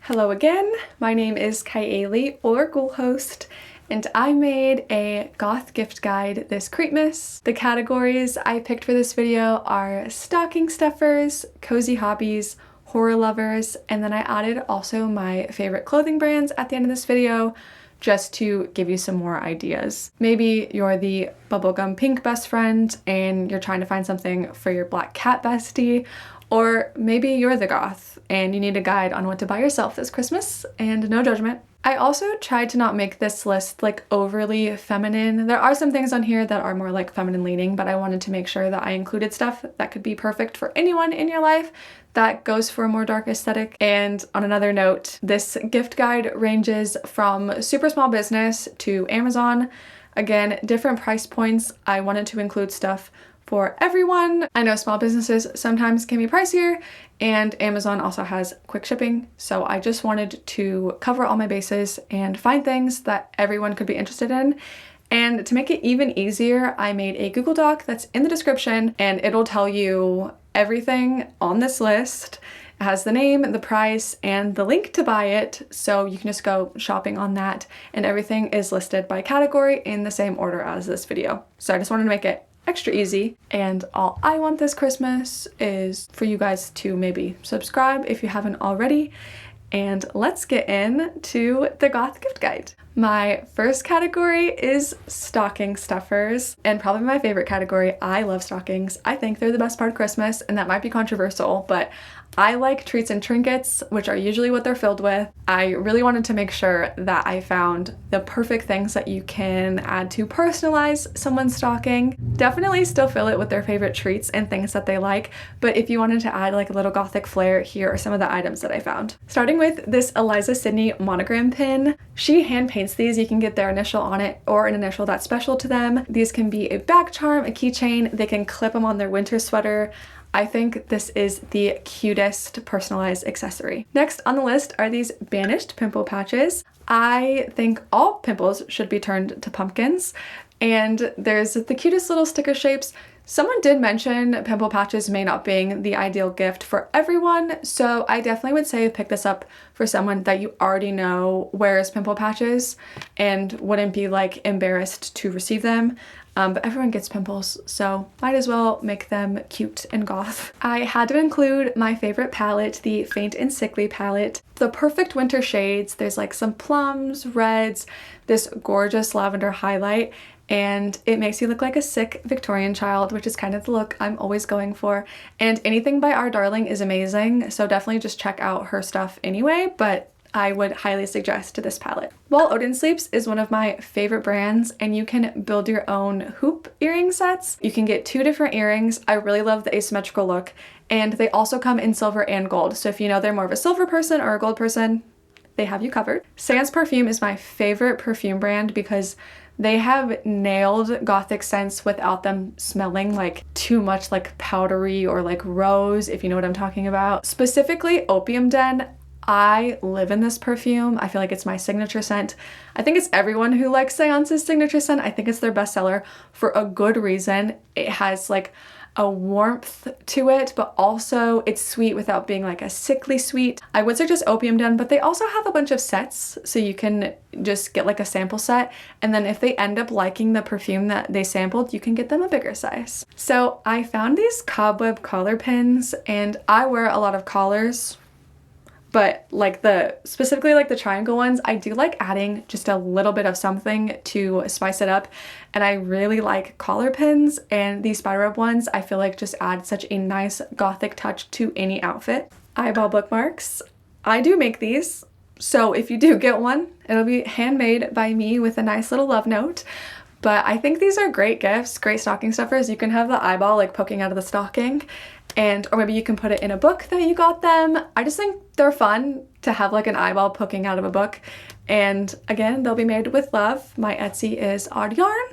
Hello again, my name is Kylie or Ghoul Host, and I made a goth gift guide this Creepmas. The categories I picked for this video are stocking stuffers, cozy hobbies, horror lovers, and then I added also my favorite clothing brands at the end of this video just to give you some more ideas. Maybe you're the bubblegum pink best friend and you're trying to find something for your black cat bestie, or maybe you're the goth and you need a guide on what to buy yourself this Christmas, and no judgment. I also tried to not make this list like overly feminine. There are some things on here that are more like feminine leaning, but I wanted to make sure that I included stuff that could be perfect for anyone in your life that goes for a more dark aesthetic. And on another note, this gift guide ranges from super small business to Amazon. Again, different price points. I wanted to include stuff for everyone. I know small businesses sometimes can be pricier, and Amazon also has quick shipping, so I just wanted to cover all my bases and find things that everyone could be interested in. And to make it even easier, I made a Google Doc that's in the description, and it'll tell you everything on this list. It has the name, the price, and the link to buy it, so you can just go shopping on that, and everything is listed by category in the same order as this video. So I just wanted to make it extra easy, and all I want this Christmas is for you guys to maybe subscribe if you haven't already, and let's get into the goth gift guide. My first category is stocking stuffers, and probably my favorite category. I love stockings. I think they're the best part of Christmas, and that might be controversial, but I like treats and trinkets, which are usually what they're filled with. I really wanted to make sure that I found the perfect things that you can add to personalize someone's stocking. Definitely still fill it with their favorite treats and things that they like, but if you wanted to add like a little gothic flair, here are some of the items that I found. Starting with this Eliza Sydney monogram pin. She hand paints these. You can get their initial on it or an initial that's special to them. These can be a back charm, a keychain. They can clip them on their winter sweater. I think this is the cutest personalized accessory. Next on the list are these banished pimple patches. I think all pimples should be turned to pumpkins, and there's the cutest little sticker shapes. Someone did mention pimple patches may not being the ideal gift for everyone, so I definitely would say pick this up for someone that you already know wears pimple patches and wouldn't be like embarrassed to receive them. But everyone gets pimples, so might as well make them cute and goth. I had to include my favorite palette, the Faint and Sickly palette. The perfect winter shades. There's like some plums, reds, this gorgeous lavender highlight, and it makes you look like a sick Victorian child, which is kind of the look I'm always going for. And anything by our darling is amazing, so definitely just check out her stuff anyway, but I would highly suggest this palette. While Odin Sleeps is one of my favorite brands, and you can build your own hoop earring sets. You can get 2 different earrings. I really love the asymmetrical look, and they also come in silver and gold. So if you know they're more of a silver person or a gold person, they have you covered. Sans Perfume is my favorite perfume brand because they have nailed gothic scents without them smelling like too much like powdery or like rose, if you know what I'm talking about. Specifically Opium Den. I live in this perfume. I feel like it's my signature scent. I think it's everyone who likes Seance's signature scent. I think it's their bestseller for a good reason. It has like a warmth to it, but also it's sweet without being like a sickly sweet. I would suggest Opium Den, but they also have a bunch of sets, so you can just get like a sample set, and then if they end up liking the perfume that they sampled, you can get them a bigger size. So I found these cobweb collar pins, and I wear a lot of collars, but like specifically like the triangle ones, I do like adding just a little bit of something to spice it up. And I really like collar pins, and these spider web ones I feel like just add such a nice gothic touch to any outfit. Eyeball bookmarks. I do make these, so if you do get one, it'll be handmade by me with a nice little love note. But I think these are great gifts, great stocking stuffers. You can have the eyeball like poking out of the stocking, or maybe you can put it in a book that you got them. I just think they're fun to have like an eyeball poking out of a book. And again, they'll be made with love. My Etsy is Odd Yarn,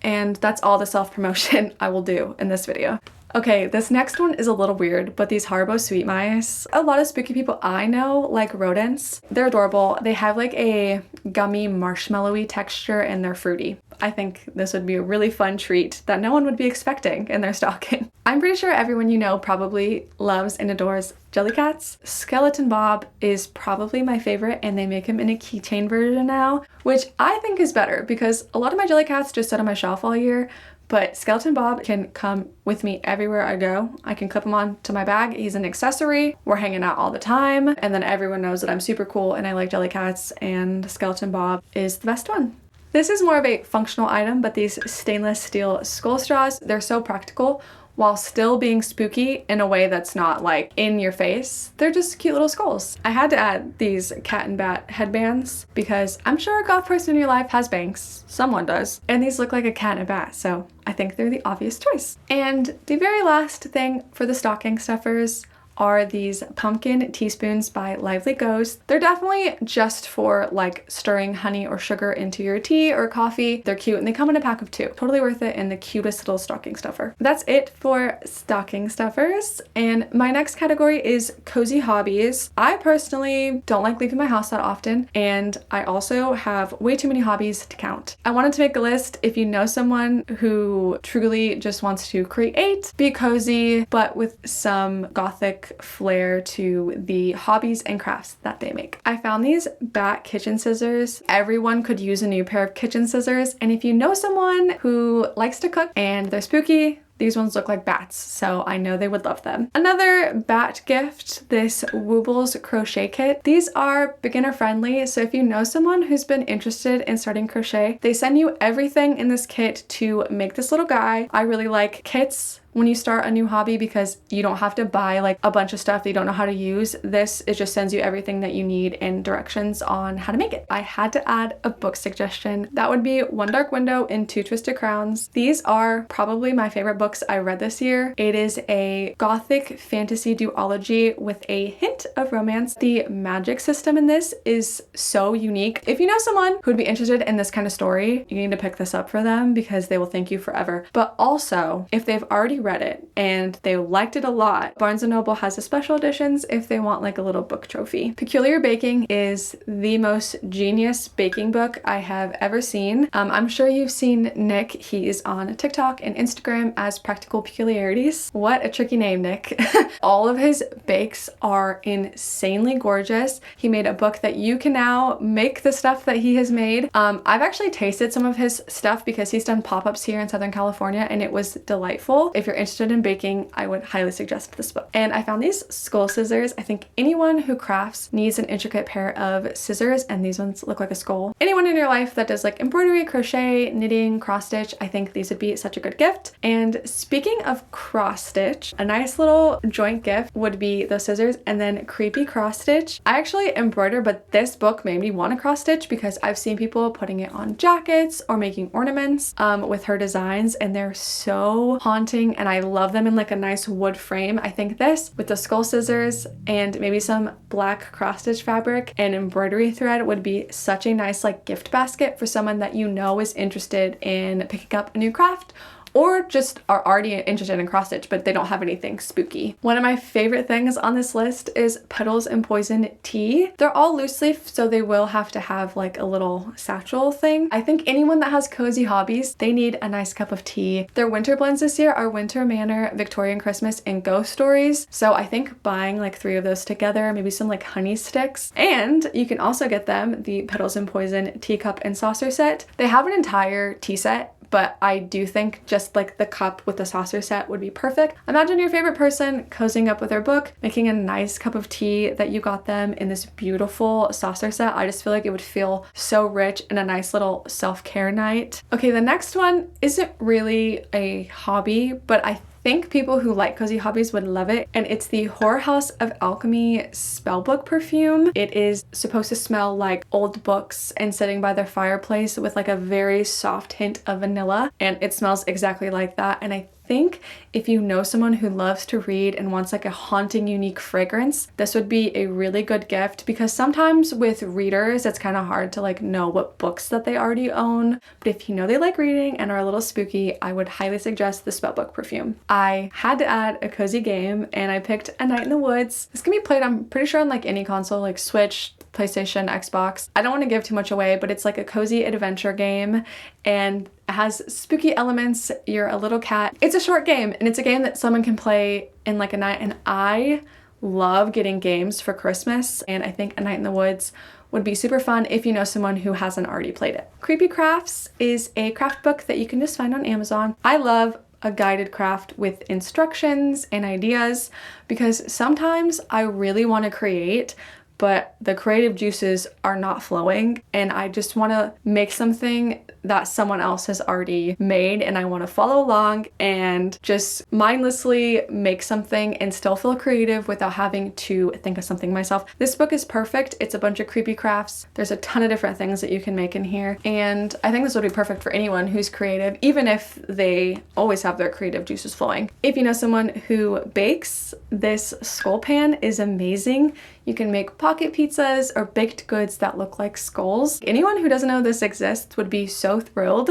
and that's all the self-promotion I will do in this video. Okay, this next one is a little weird, but these Haribo sweet mice, a lot of spooky people I know like rodents. They're adorable. They have like a gummy marshmallowy texture and they're fruity. I think this would be a really fun treat that no one would be expecting in their stocking. I'm pretty sure everyone you know probably loves and adores Jellycats. Skeleton Bob is probably my favorite, and they make him in a keychain version now, which I think is better because a lot of my Jellycats just sit on my shelf all year, but Skeleton Bob can come with me everywhere I go. I can clip him on to my bag. He's an accessory. We're hanging out all the time, and then everyone knows that I'm super cool and I like Jellycats, and Skeleton Bob is the best one. This is more of a functional item, but these stainless steel skull straws, they're so practical while still being spooky in a way that's not like in your face. They're just cute little skulls. I had to add these cat and bat headbands because I'm sure a goth person in your life has bangs. Someone does. And these look like a cat and a bat, so I think they're the obvious choice. And the very last thing for the stocking stuffers are these pumpkin teaspoons by Lively Ghost. They're definitely just for like stirring honey or sugar into your tea or coffee. They're cute and they come in a pack of 2. Totally worth it and the cutest little stocking stuffer. That's it for stocking stuffers. And my next category is cozy hobbies. I personally don't like leaving my house that often, and I also have way too many hobbies to count. I wanted to make a list if you know someone who truly just wants to create, be cozy, but with some gothic flair to the hobbies and crafts that they make. I found these bat kitchen scissors. Everyone could use a new pair of kitchen scissors, and if you know someone who likes to cook and they're spooky, these ones look like bats, so I know they would love them. Another bat gift, this Woobles crochet kit. These are beginner friendly, so if you know someone who's been interested in starting crochet, they send you everything in this kit to make this little guy. I really like kits when you start a new hobby because you don't have to buy like a bunch of stuff that you don't know how to use. This, it just sends you everything that you need and directions on how to make it. I had to add a book suggestion. That would be One Dark Window and Two Twisted Crowns. These are probably my favorite books I read this year. It is a gothic fantasy duology with a hint of romance. The magic system in this is so unique. If you know someone who'd be interested in this kind of story, you need to pick this up for them because they will thank you forever. But also, if they've already read it and they liked it a lot, Barnes & Noble has the special editions if they want like a little book trophy. Peculiar Baking is the most genius baking book I have ever seen. I'm sure you've seen Nick. He is on TikTok and Instagram as Practical Peculiarities. What a tricky name, Nick. All of his bakes are insanely gorgeous. He made a book that you can now make the stuff that he has made. I've actually tasted some of his stuff because he's done pop-ups here in Southern California and it was delightful. If you're interested in baking, I would highly suggest this book. And I found these skull scissors. I think anyone who crafts needs an intricate pair of scissors, and these ones look like a skull. Anyone in your life that does like embroidery, crochet, knitting, cross stitch, I think these would be such a good gift. And speaking of cross stitch, a nice little joint gift would be those scissors and then creepy cross stitch. I actually embroider, but this book made me want to cross stitch because I've seen people putting it on jackets or making ornaments with her designs, and they're so haunting and I love them in like a nice wood frame. I think this with the skull scissors and maybe some black cross stitch fabric and embroidery thread would be such a nice like gift basket for someone that you know is interested in picking up a new craft or just are already interested in cross stitch but they don't have anything spooky. One of my favorite things on this list is Petals and Poison tea. They're all loose leaf, so they will have to have like a little satchel thing. I think anyone that has cozy hobbies, they need a nice cup of tea. Their winter blends this year are Winter Manor, Victorian Christmas, and Ghost Stories. So I think buying like 3 of those together, maybe some like honey sticks. And you can also get them the Petals and Poison teacup and saucer set. They have an entire tea set, but I do think just like the cup with the saucer set would be perfect. Imagine your favorite person cozying up with their book, making a nice cup of tea that you got them in this beautiful saucer set. I just feel like it would feel so rich and a nice little self-care night. Okay, the next one isn't really a hobby, but I think people who like cozy hobbies would love it, and it's the Whorehouse of Alchemy spellbook perfume. It is supposed to smell like old books and sitting by their fireplace with like a very soft hint of vanilla, and it smells exactly like that. And I think if you know someone who loves to read and wants like a haunting, unique fragrance, this would be a really good gift, because sometimes with readers, it's kind of hard to like know what books that they already own. But if you know they like reading and are a little spooky, I would highly suggest the Spellbook perfume. I had to add a cozy game and I picked A Night in the Woods. This can be played, I'm pretty sure, on like any console, like Switch, PlayStation, Xbox. I don't want to give too much away, but it's like a cozy adventure game and it has spooky elements. You're a little cat. It's a short game and it's a game that someone can play in like a night, and I love getting games for Christmas, and I think A Night in the Woods would be super fun if you know someone who hasn't already played it. Creepy Crafts is a craft book that you can just find on Amazon. I love a guided craft with instructions and ideas because sometimes I really want to create, but the creative juices are not flowing and I just want to make something that someone else has already made, and I want to follow along and just mindlessly make something and still feel creative without having to think of something myself. This book is perfect. It's a bunch of creepy crafts. There's a ton of different things that you can make in here, and I think this would be perfect for anyone who's creative, even if they always have their creative juices flowing. If you know someone who bakes, this skull pan is amazing. You can make pocket pizzas or baked goods that look like skulls. Anyone who doesn't know this exists would be so thrilled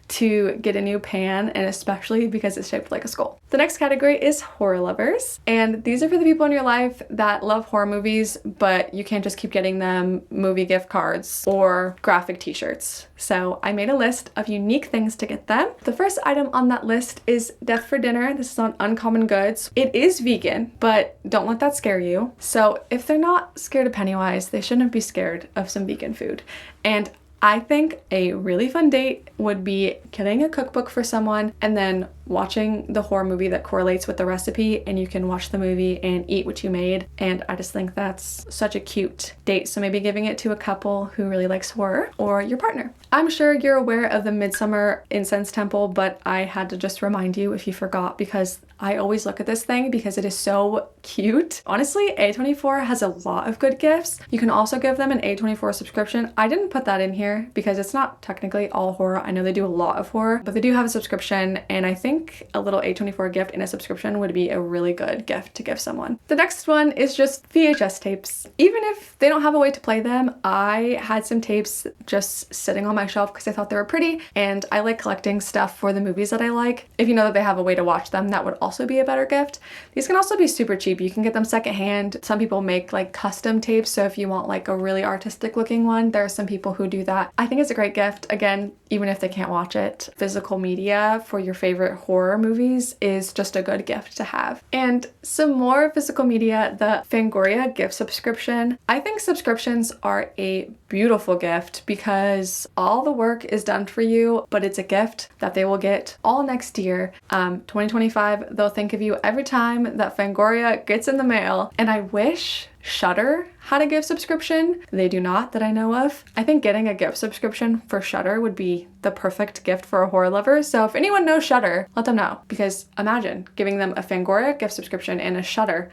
to get a new pan, and especially because it's shaped like a skull. The next category is horror lovers, and these are for the people in your life that love horror movies, but you can't just keep getting them movie gift cards or graphic t-shirts. So I made a list of unique things to get them. The first item on that list is Death for Dinner. This is on Uncommon Goods. It is vegan, but don't let that scare you. So if they're not scared of Pennywise, they shouldn't be scared of some vegan food. And I think a really fun date would be getting a cookbook for someone and then watching the horror movie that correlates with the recipe, and you can watch the movie and eat what you made. And I just think that's such a cute date. So maybe giving it to a couple who really likes horror, or your partner. I'm sure you're aware of the Midsummer Incense Temple, but I had to just remind you if you forgot, because I always look at this thing because it is so cute. Honestly, A24 has a lot of good gifts. You can also give them an A24 subscription. I didn't put that in here because it's not technically all horror. I know they do a lot of horror, but they do have a subscription, and I think a little A24 gift in a subscription would be a really good gift to give someone. The next one is just VHS tapes. Even if they don't have a way to play them, I had some tapes just sitting on my shelf because I thought they were pretty, and I like collecting stuff for the movies that I like. If you know that they have a way to watch them, that would also be a better gift. These can also be super cheap. You can get them secondhand. Some people make like custom tapes, so if you want like a really artistic looking one, there are some people who do that. I think it's a great gift. Again, even if they can't watch it, physical media for your favorite horror movies is just a good gift to have. And some more physical media, the Fangoria gift subscription. I think subscriptions are a beautiful gift because all the work is done for you, but it's a gift that they will get all next year. 2025, they'll think of you every time that Fangoria gets in the mail. And I wish Shudder had a gift subscription. They do not, that I know of. I think getting a gift subscription for Shudder would be the perfect gift for a horror lover. So if anyone knows Shudder, let them know, because imagine giving them a Fangoria gift subscription and a Shudder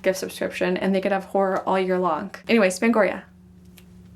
gift subscription, and they could have horror all year long. Anyways, Fangoria,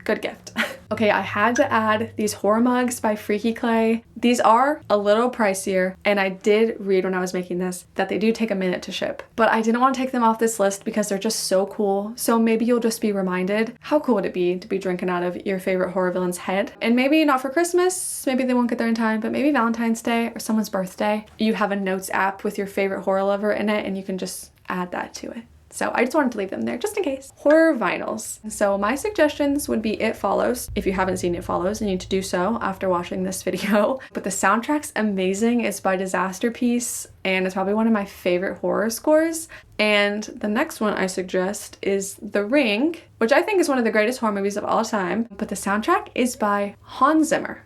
good gift. Okay, I had to add these horror mugs by Freaky Clay. These are a little pricier, and I did read when I was making this that they do take a minute to ship, but I didn't want to take them off this list because they're just so cool. So maybe you'll just be reminded, how cool would it be to be drinking out of your favorite horror villain's head? And maybe not for Christmas, maybe they won't get there in time, but maybe Valentine's Day or someone's birthday. You have a notes app with your favorite horror lover in it, and you can just add that to it. So I just wanted to leave them there just in case. Horror vinyls. So my suggestions would be It Follows. If you haven't seen It Follows, you need to do so after watching this video. But the soundtrack's amazing. It's by Disaster Piece, and it's probably one of my favorite horror scores. And the next one I suggest is The Ring, which I think is one of the greatest horror movies of all time. But the soundtrack is by Hans Zimmer,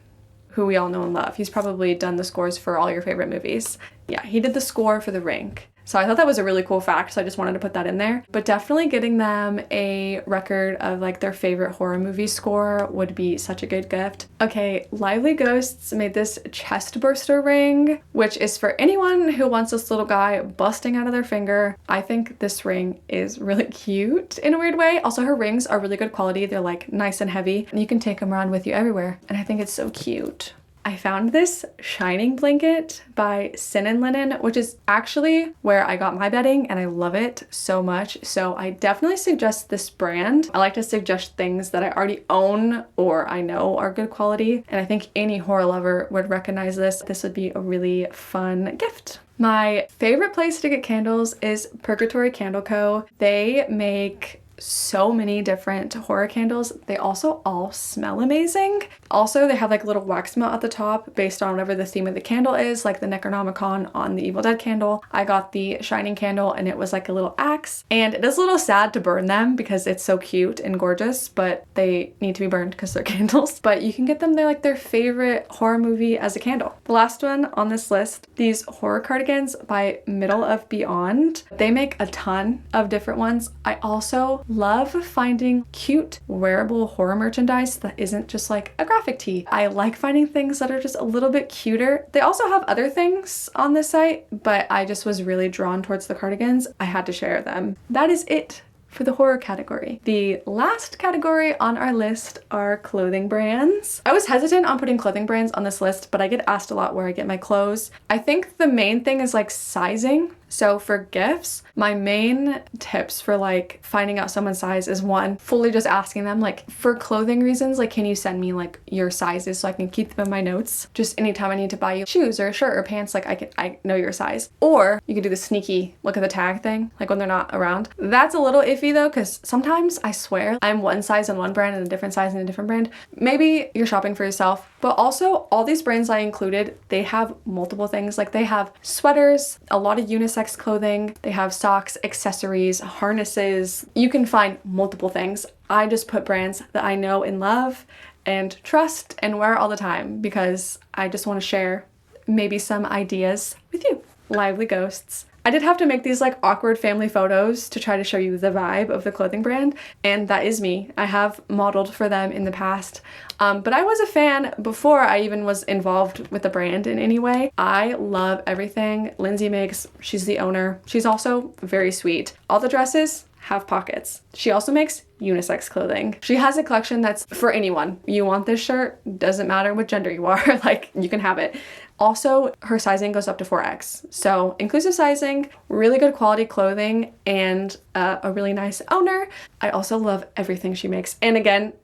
who we all know and love. He's probably done the scores for all your favorite movies. Yeah, he did the score for The Ring. So I thought that was a really cool fact, so I just wanted to put that in there. But definitely getting them a record of like their favorite horror movie score would be such a good gift. Okay, Lively Ghosts made this chest burster ring, which is for anyone who wants this little guy busting out of their finger. I think this ring is really cute in a weird way. Also, her rings are really good quality. They're like nice and heavy, and you can take them around with you everywhere. And I think it's so cute. I found this shining blanket by Sin & Linen, which is actually where I got my bedding, and I love it so much. So I definitely suggest this brand. I like to suggest things that I already own or I know are good quality, and I think any horror lover would recognize this. This would be a really fun gift. My favorite place to get candles is Purgatory Candle Co. They make so many different horror candles. They also all smell amazing. Also, they have like a little wax melt at the top based on whatever the theme of the candle is, like the Necronomicon on the Evil Dead candle. I got the shining candle and it was like a little axe, and it is a little sad to burn them because it's so cute and gorgeous, but they need to be burned because they're candles. But you can get them, they're like their favorite horror movie as a candle. The last one on this list, these horror cardigans by Middle of Beyond. They make a ton of different ones. I also love finding cute wearable horror merchandise that isn't just like a graphic tee. I like finding things that are just a little bit cuter. They also have other things on this site, but I just was really drawn towards the cardigans. I had to share them. That is it for the horror category. The last category on our list are clothing brands. I was hesitant on putting clothing brands on this list, but I get asked a lot where I get my clothes. I think the main thing is like sizing. So for gifts, my main tips for like finding out someone's size is one, fully just asking them, like for clothing reasons, like can you send me like your sizes so I can keep them in my notes? Just anytime I need to buy you shoes or a shirt or pants, like I know your size. Or you could do the sneaky look at the tag thing, like when they're not around. That's a little iffy though, because sometimes I swear I'm one size on one brand and a different size in a different brand. Maybe you're shopping for yourself, but also all these brands I included, they have multiple things. Like they have sweaters, a lot of unisex clothing, they have socks, accessories, harnesses. You can find multiple things. I just put brands that I know and love and trust and wear all the time because I just want to share maybe some ideas with you. Lively Ghosts. I did have to make these like awkward family photos to try to show you the vibe of the clothing brand, and that is me. I have modeled for them in the past, but I was a fan before I even was involved with the brand in any way. I love everything Lindsay makes. She's the owner. She's also very sweet. All the dresses have pockets. She also makes unisex clothing. She has a collection that's for anyone. You want this shirt, doesn't matter what gender you are, like you can have it. Also, her sizing goes up to 4X. So inclusive sizing, really good quality clothing, and a really nice owner. I also love everything she makes. And again,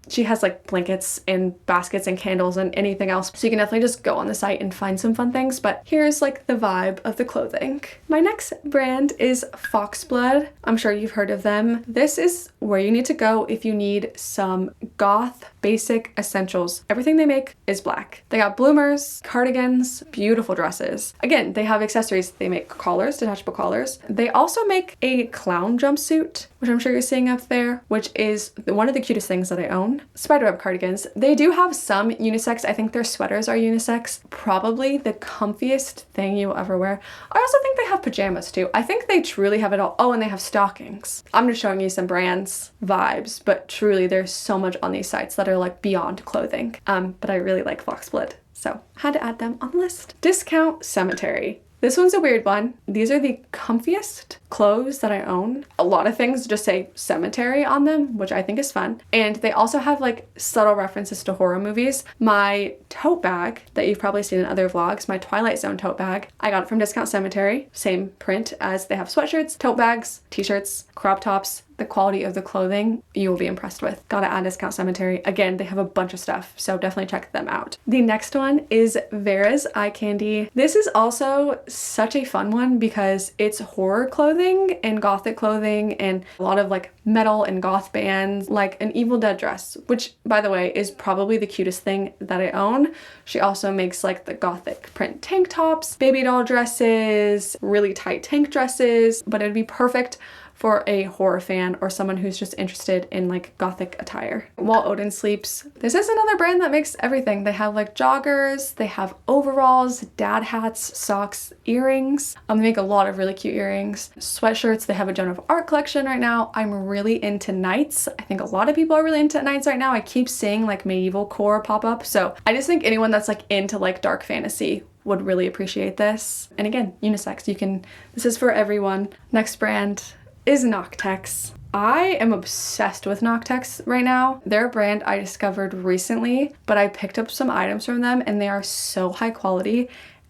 she has like blankets and baskets and candles and anything else. So you can definitely just go on the site and find some fun things, but here's like the vibe of the clothing. My next brand is Foxblood. I'm sure you've heard of them. This is where you need to go if you need some goth basic essentials. Everything they make is black. They got bloomers, cardigans, beautiful dresses. Again, they have accessories. They make collars, detachable collars. They also make a clown jumpsuit, which I'm sure you're seeing up there, which is one of the cutest things that I own. Spiderweb cardigans. They do have some unisex. I think their sweaters are unisex. Probably the comfiest thing you will ever wear. I also think they have pajamas too. I think they truly have it all. Oh, and they have stockings. I'm just showing you some brands vibes, but truly there's so much on these sites that are like beyond clothing. But I really like Foxblood, so had to add them on the list. Discount Cemetery. This one's a weird one. These are the comfiest clothes that I own. A lot of things just say cemetery on them, which I think is fun. And they also have like subtle references to horror movies. My tote bag that you've probably seen in other vlogs, my Twilight Zone tote bag, I got it from Discount Cemetery. Same print as they have sweatshirts, tote bags, t-shirts, crop tops. The quality of the clothing you will be impressed with. Gotta add Discount Cemetery. Again, they have a bunch of stuff, so definitely check them out. The next one is Vera's Eye Candy. This is also such a fun one because it's horror clothing and gothic clothing and a lot of like metal and goth bands, like an Evil Dead dress, which by the way is probably the cutest thing that I own. She also makes like the gothic print tank tops, baby doll dresses, really tight tank dresses, but it'd be perfect for a horror fan or someone who's just interested in like gothic attire. While Odin Sleeps. This is another brand that makes everything. They have like joggers, they have overalls, dad hats, socks, earrings. They make a lot of really cute earrings. Sweatshirts, they have a Joan of Arc collection right now. I'm really into knights. I think a lot of people are really into knights right now. I keep seeing like medieval core pop up. So I just think anyone that's like into like dark fantasy would really appreciate this. And again, unisex, this is for everyone. Next brand is Noctex. I am obsessed with Noctex right now. They're a brand I discovered recently, but I picked up some items from them and they are so high quality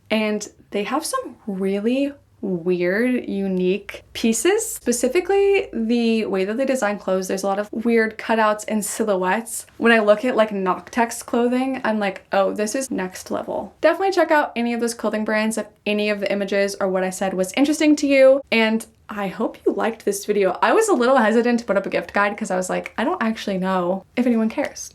and they have some really weird, unique pieces. Specifically, the way that they design clothes, there's a lot of weird cutouts and silhouettes. When I look at like Noctex clothing, I'm like, oh, this is next level. Definitely check out any of those clothing brands if any of the images or what I said was interesting to you. And I hope you liked this video. I was a little hesitant to put up a gift guide because I was like, I don't actually know if anyone cares.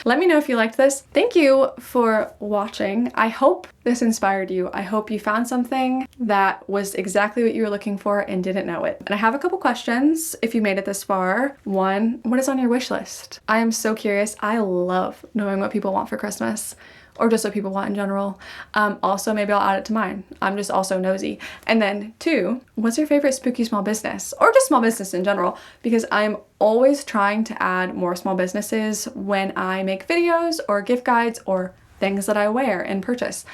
Let me know if you liked this. Thank you for watching. I hope this inspired you. I hope you found something that was exactly what you were looking for and didn't know it. And I have a couple questions if you made it this far. One, what is on your wish list? I am so curious. I love knowing what people want for Christmas, or just what people want in general. Also, maybe I'll add it to mine. I'm just also nosy. And then 2, what's your favorite spooky small business? Or just small business in general, because I'm always trying to add more small businesses when I make videos or gift guides or things that I wear and purchase,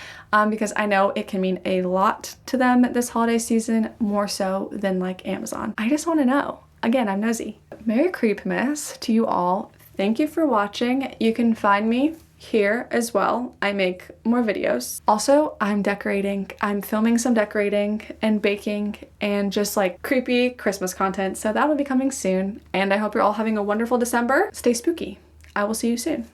because I know it can mean a lot to them this holiday season, more so than like Amazon. I just wanna know. Again, I'm nosy. Merry Creepmas to you all. Thank you for watching. You can find me here as well. I make more videos. Also, I'm decorating. I'm filming some decorating and baking and just like creepy Christmas content. So that will be coming soon. And I hope you're all having a wonderful December. Stay spooky. I will see you soon.